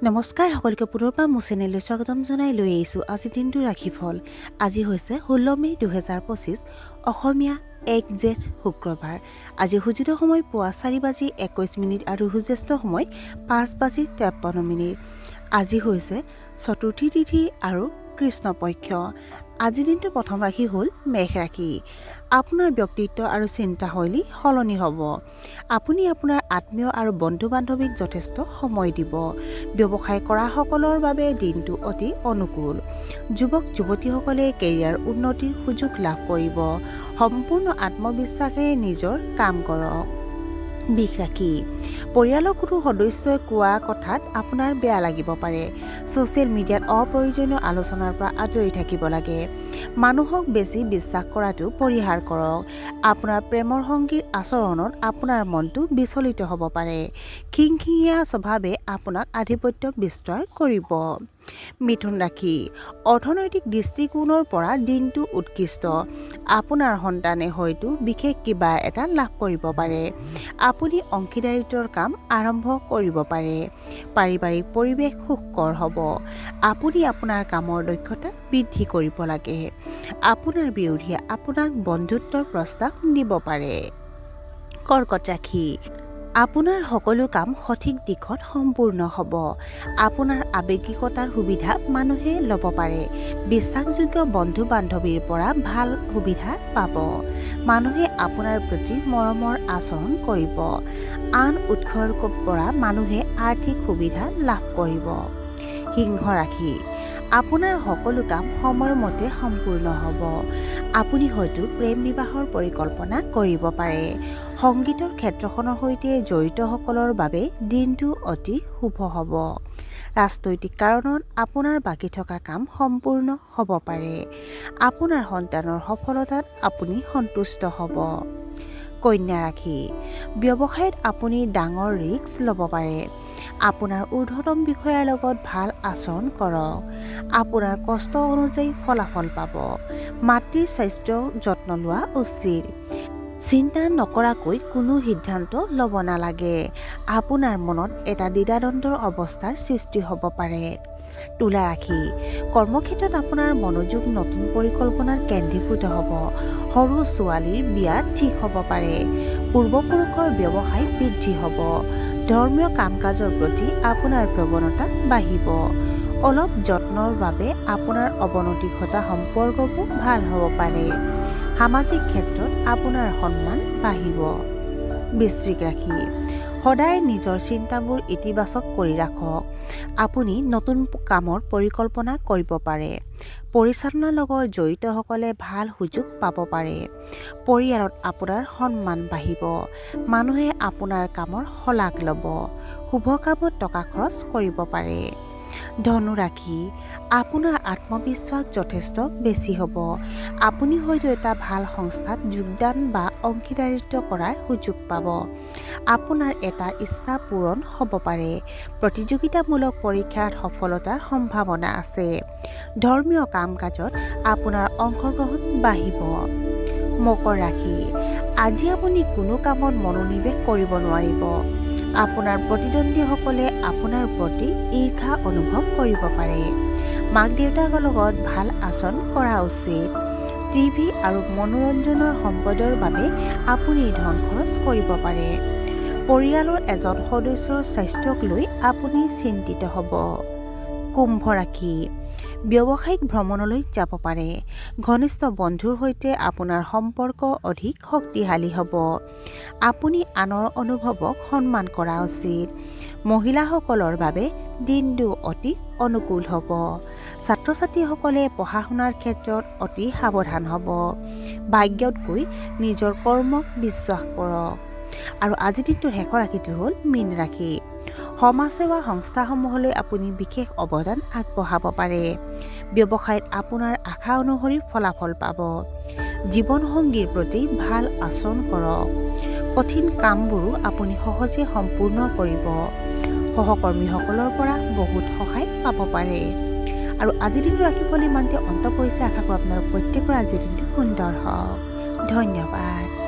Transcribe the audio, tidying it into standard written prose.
নমস্কাৰ সকলকে পুনৰবাৰ মোৰ চেনেললৈ স্বাগতম জনাই লৈ আহিছোঁ আজিৰ দিনটোৰ ৰাশিফল। আজি হৈছে 16 মে 2025 অসমীয়া 1 জেঠ শুক্ৰবাৰ। আজি সূৰ্যোদয় সময় পুৱা 4:21 আৰু সূৰ্যাস্ত সময় 5:53। আজি হৈছে চতুৰ্থী তিথি আৰু কৃষ্ণপক্ষ। আজিৰ দিনটোৰ প্ৰথম ৰাশি হ'ল মেষ ৰাশি। আপোনাৰ ব্যক্তিত্ব আৰু চিন্তাশৈলী সলনি হ'ব। আপুনি আপোনাৰ আত্মীয় আৰু বন্ধু বান্ধৱীক যথেষ্ট সময় দিব। ব্যৱসায় কৰাসকলৰ বাবে দিনটো অতি অনুকূল। যুৱক যুৱতীসকলে কেৰিয়াৰ উন্নতিৰ সুযোগ লাভ কৰিব। সম্পূৰ্ণ আত্মবিশ্বাসেৰে নিজৰ কাম কৰক। বৃষ ৰাশি। পৰিয়ালৰ কোনো সদস্যই কোৱা কথাত আপোনাৰ বেয়া লাগিব পাৰে। ছ'চিয়েল মিডিয়াত অপ্ৰয়োজনীয় আলোচনাৰ পৰা আঁতৰি থাকিব লাগে। মানুহক বেছি বিশ্বাস কৰাটো পৰিহাৰ কৰক। আপোনাৰ প্ৰেমৰ সংগীৰ আচৰণত আপোনাৰ মনটো বিচলিত হ'ব পাৰে। খিংখিঙীয়া স্বভাৱে আপোনাক আধিপত্য বিস্তাৰ কৰিব। মিথুন ৰাশি। অৰ্থনৈতিক দৃষ্টিকোণৰ পৰা দিনটো উৎকৃষ্ট। আপোনাৰ সন্তানে হয়তো বিশেষ কিবা এটা লাভ কৰিব পাৰে। আপুনি অংশীদাৰিত্বৰ কাম আৰম্ভ কৰিব পাৰে। পাৰিবাৰিক পৰিৱেশ সুখকৰ হ'ব। আপুনি আপোনাৰ কামৰ দক্ষতা বৃদ্ধি কৰিব লাগে। আপোনাৰ বিৰোধীয়ে আপোনাক বন্ধুত্বৰ প্ৰস্তাৱ দিব পাৰে। কৰ্কট ৰাশি। আপোনাৰ সকলো কাম সঠিক দিশত সম্পূৰ্ণ হ'ব। আপোনাৰ আৱেগিকতাৰ সুবিধা মানুহে ল'ব পাৰে। বিশ্বাসযোগ্য বন্ধু বান্ধৱীৰ পৰা ভাল সুবিধা পাব। মানুহে আপোনাৰ প্ৰতি মৰমৰ আচৰণ কৰিব। আন উৎসৰ পৰা মানুহে আৰ্থিক সুবিধা লাভ কৰিব। সিংহ ৰাশি। আপোনাৰ সকলো কাম সময়মতে সম্পূৰ্ণ হ'ব। আপুনি হয়তো প্ৰেম বিবাহৰ পৰিকল্পনা কৰিব পাৰে। সংগীতৰ ক্ষেত্ৰখনৰ সৈতে জড়িতসকলৰ বাবে দিনটো অতি শুভ হ'ব। ৰাজনৈতিক কাৰণত আপোনাৰ বাকী থকা কাম সম্পূৰ্ণ হ'ব পাৰে। আপোনাৰ সন্তানৰ সফলতাত আপুনি সন্তুষ্ট হ'ব। কন্যা ৰাশি। ব্যৱসায়ত আপুনি ডাঙৰ ৰিস্ক ল'ব পাৰে। আপোনাৰ ঊৰ্ধ্বতম বিষয়াৰ লগত ভাল আচৰণ কৰক। আপোনাৰ কষ্ট অনুযায়ী ফলাফল পাব। মাতৃৰ স্বাস্থ্যৰ যত্ন লোৱা উচিত। চিন্তা নকৰাকৈ কোনো সিদ্ধান্ত ল'ব নালাগে। আপোনাৰ মনত এটা দ্বিধাদ্বন্দ্বৰ অৱস্থাৰ সৃষ্টি হ'ব পাৰে। তুলা ৰাশি। কৰ্মক্ষেত্ৰত আপোনাৰ মনোযোগ নতুন পৰিকল্পনাৰ কেন্দ্ৰীভূত হ'ব। সৰু ছোৱালীৰ বিয়া ঠিক হ'ব পাৰে। পূৰ্বপুৰুষৰ ব্যৱসায় বৃদ্ধি হ'ব। ধৰ্মীয় কাম কাজৰ প্ৰতি আপোনাৰ প্ৰৱণতা বাঢ়িব। অলপ যত্নৰ বাবে আপোনাৰ অৱনতি ঘটা সম্পৰ্কবোৰ ভাল হ'ব পাৰে। সামাজিক ক্ষেত্ৰত আপোনাৰ সন্মান বাঢ়িব। বৃশ্চিক ৰাশি। সদায় নিজৰ চিন্তাবোৰ ইতিবাচক কৰি ৰাখক। আপুনি নতুন কামৰ পৰিকল্পনা কৰিব পাৰে। পৰিচালনাৰ লগত জড়িতসকলে ভাল সুযোগ পাব পাৰে। পৰিয়ালত আপোনাৰ সন্মান বাঢ়িব। মানুহে আপোনাৰ কামৰ শলাগ ল'ব। শুভ কামত টকা খৰচ কৰিব পাৰে। ধনু ৰাশি। আপোনাৰ আত্মবিশ্বাস যথেষ্ট বেছি হ'ব। আপুনি হয়তো এটা ভাল সংস্থাত যোগদান বা অংশীদাৰিত্ব কৰাৰ সুযোগ পাব। আপোনাৰ এটা ইচ্ছা পূৰণ হ'ব পাৰে। প্ৰতিযোগিতামূলক পৰীক্ষাত সফলতাৰ সম্ভাৱনা আছে। ধৰ্মীয় কাম কাজত আপোনাৰ অংশগ্ৰহণ বাঢ়িব। মকৰ ৰাশি। আজি আপুনি কোনো কামত মনোনিৱেশ কৰিব নোৱাৰিব। আপোনাৰ প্ৰতিদ্বন্দ্বীসকলে আপোনাৰ প্ৰতি ঈৰ্ষা অনুভৱ কৰিব পাৰে। মাক দেউতাকৰ লগত ভাল আচৰণ কৰা উচিত। টিভি আৰু মনোৰঞ্জনৰ সম্পদৰ বাবে আপুনি ধন খৰচ কৰিব পাৰে। পৰিয়ালৰ এজন সদস্যৰ স্বাস্থ্যক লৈ আপুনি চিন্তিত হ'ব। কুম্ভ ৰাশি। ব্যৱসায়িক ভ্ৰমণলৈ যাব পাৰে। ঘনিষ্ঠ বন্ধুৰ সৈতে আপোনাৰ সম্পৰ্ক অধিক শক্তিশালী হ'ব। আপুনি আনৰ অনুভৱক সন্মান কৰা উচিত। মহিলাসকলৰ বাবে দিনটো অতি অনুকূল হ'ব। ছাত্ৰ ছাত্ৰীসকলে পঢ়া শুনাৰ ক্ষেত্ৰত অতি সাৱধান হ'ব। ভাগ্যতকৈ নিজৰ কৰ্মক বিশ্বাস কৰক। আৰু আজিৰ দিনটোৰ শেষৰ ৰাশিটো হ'ল মীন ৰাশি। সমাজসেৱা সংস্থাসমূহলৈ আপুনি বিশেষ অৱদান আগবঢ়াব পাৰে। ব্যৱসায়ত আপোনাৰ আশা অনুসৰি ফলাফল পাব। জীৱনসংগীৰ প্ৰতি ভাল আচৰণ কৰক। কঠিন কামবোৰো আপুনি সহজে সম্পূৰ্ণ কৰিব। সহকৰ্মীসকলৰ পৰা বহুত সহায় পাব পাৰে। আৰু আজিৰ দিনটো ৰাশিফল ইমানতে অন্ত পৰিছে। আশা কৰোঁ আপোনাৰ প্ৰত্যেকৰ আজিৰ দিনটো সুন্দৰ হওক। ধন্যবাদ।